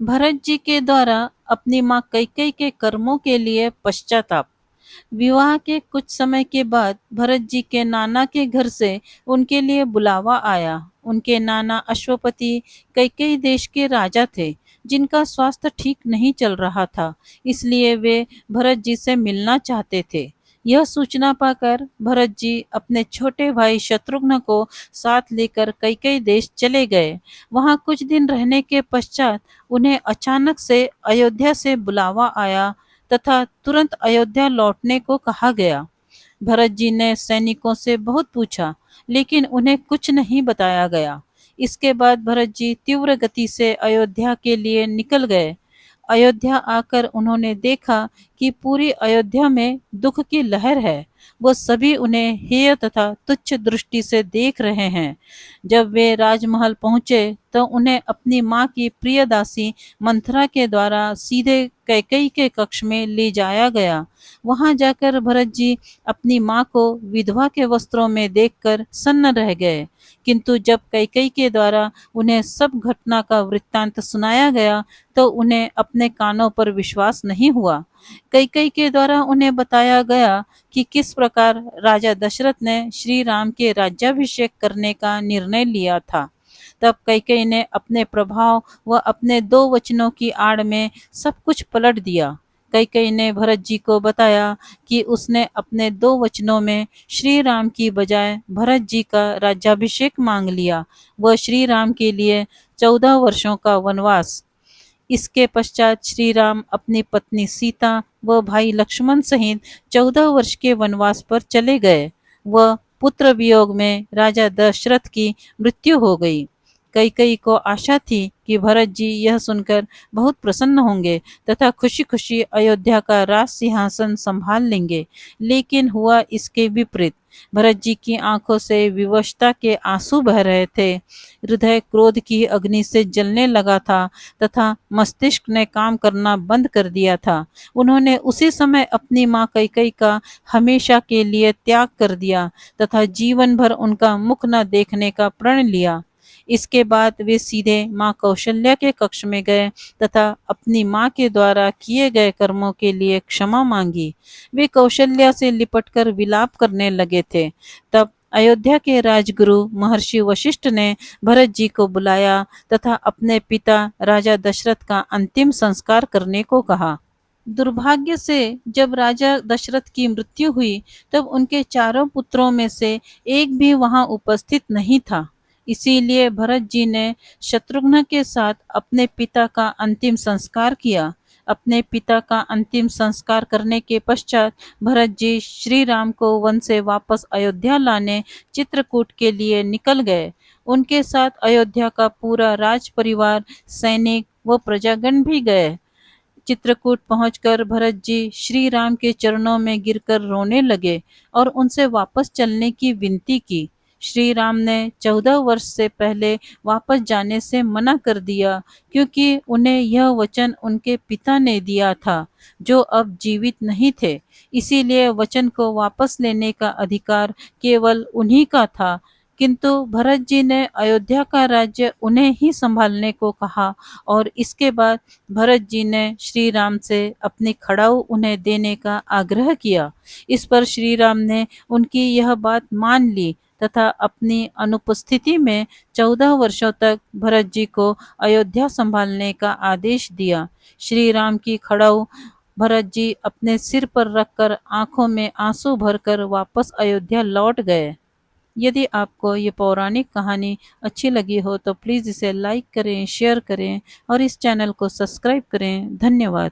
भरत जी के द्वारा अपनी माँ कैकेयी के कर्मों के लिए पश्चाताप। विवाह के कुछ समय के बाद भरत जी के नाना के घर से उनके लिए बुलावा आया। उनके नाना अश्वपति कैकेयी देश के राजा थे, जिनका स्वास्थ्य ठीक नहीं चल रहा था। इसलिए वे भरत जी से मिलना चाहते थे। यह सूचना पाकर भरत जी अपने छोटे भाई शत्रुघ्न को साथ लेकर कैकेयी देश चले गए। वहां कुछ दिन रहने के पश्चात उन्हें अचानक से अयोध्या से बुलावा आया तथा तुरंत अयोध्या लौटने को कहा गया। भरत जी ने सैनिकों से बहुत पूछा, लेकिन उन्हें कुछ नहीं बताया गया। इसके बाद भरत जी तीव्र गति से अयोध्या के लिए निकल गए। अयोध्या आकर उन्होंने देखा कि पूरी अयोध्या में दुख की लहर है। वो सभी उन्हें हेय तथा तुच्छ दृष्टि से देख रहे हैं। जब वे राजमहल पहुंचे तो उन्हें अपनी माँ की प्रिय दासी मंथरा के द्वारा सीधे कैकेयी के कक्ष में ले जाया गया। वहां जाकर भरत जी अपनी माँ को विधवा के वस्त्रों में देखकर सन्न रह गए। किंतु जब कैकेयी के द्वारा उन्हें सब घटना का वृत्तांत सुनाया गया तो उन्हें अपने कानों पर विश्वास नहीं हुआ। कैकेयी के द्वारा उन्हें बताया गया कि किस प्रकार राजा दशरथ ने श्री राम के राज्याभिषेक करने का निर्णय लिया था। तब कैकेयी ने अपने प्रभाव व अपने दो वचनों की आड़ में सब कुछ पलट दिया। कैकेयी ने भरत जी को बताया कि उसने अपने दो वचनों में श्री राम की बजाय भरत जी का राज्याभिषेक मांग लिया व श्री राम के लिए 14 वर्षों का वनवास। इसके पश्चात श्री राम अपनी पत्नी सीता व भाई लक्ष्मण सहित 14 वर्ष के वनवास पर चले गए। व पुत्र वियोग में राजा दशरथ की मृत्यु हो गई। कैकेयी को आशा थी कि भरत जी यह सुनकर बहुत प्रसन्न होंगे तथा खुशी खुशी अयोध्या का राज सिंहासन संभाल लेंगे, लेकिन हुआ इसके विपरीत। भरत जी की आंखों से विवशता के आंसू बह रहे थे। हृदय क्रोध की अग्नि से जलने लगा था तथा मस्तिष्क ने काम करना बंद कर दिया था। उन्होंने उसी समय अपनी माँ कैकेयी का हमेशा के लिए त्याग कर दिया तथा जीवन भर उनका मुख न देखने का प्रण लिया। इसके बाद वे सीधे माँ कौशल्या के कक्ष में गए तथा अपनी माँ के द्वारा किए गए कर्मों के लिए क्षमा मांगी। वे कौशल्या से लिपटकर विलाप करने लगे थे। तब अयोध्या के राजगुरु महर्षि वशिष्ठ ने भरत जी को बुलाया तथा अपने पिता राजा दशरथ का अंतिम संस्कार करने को कहा। दुर्भाग्य से जब राजा दशरथ की मृत्यु हुई तब उनके चारों पुत्रों में से एक भी वहां उपस्थित नहीं था। इसीलिए भरत जी ने शत्रुघ्न के साथ अपने पिता का अंतिम संस्कार किया। अपने पिता का अंतिम संस्कार करने के पश्चात भरत जी श्री राम को वन से वापस अयोध्या लाने चित्रकूट के लिए निकल गए। उनके साथ अयोध्या का पूरा राज परिवार, सैनिक व प्रजागण भी गए। चित्रकूट पहुंचकर भरत जी श्री राम के चरणों में गिरकर रोने लगे और उनसे वापस चलने की विनती की। श्री राम ने 14 वर्ष से पहले वापस जाने से मना कर दिया, क्योंकि उन्हें यह वचन उनके पिता ने दिया था, जो अब जीवित नहीं थे। इसीलिए वचन को वापस लेने का अधिकार केवल उन्हीं का था। किंतु भरत जी ने अयोध्या का राज्य उन्हें ही संभालने को कहा और इसके बाद भरत जी ने श्री राम से अपनी खड़ाऊ उन्हें देने का आग्रह किया। इस पर श्री राम ने उनकी यह बात मान ली तथा अपनी अनुपस्थिति में 14 वर्षों तक भरत जी को अयोध्या संभालने का आदेश दिया। श्री राम की खड़ाऊ भरत जी अपने सिर पर रखकर आंखों में आंसू भरकर वापस अयोध्या लौट गए। यदि आपको ये पौराणिक कहानी अच्छी लगी हो तो प्लीज़ इसे लाइक करें, शेयर करें और इस चैनल को सब्सक्राइब करें। धन्यवाद।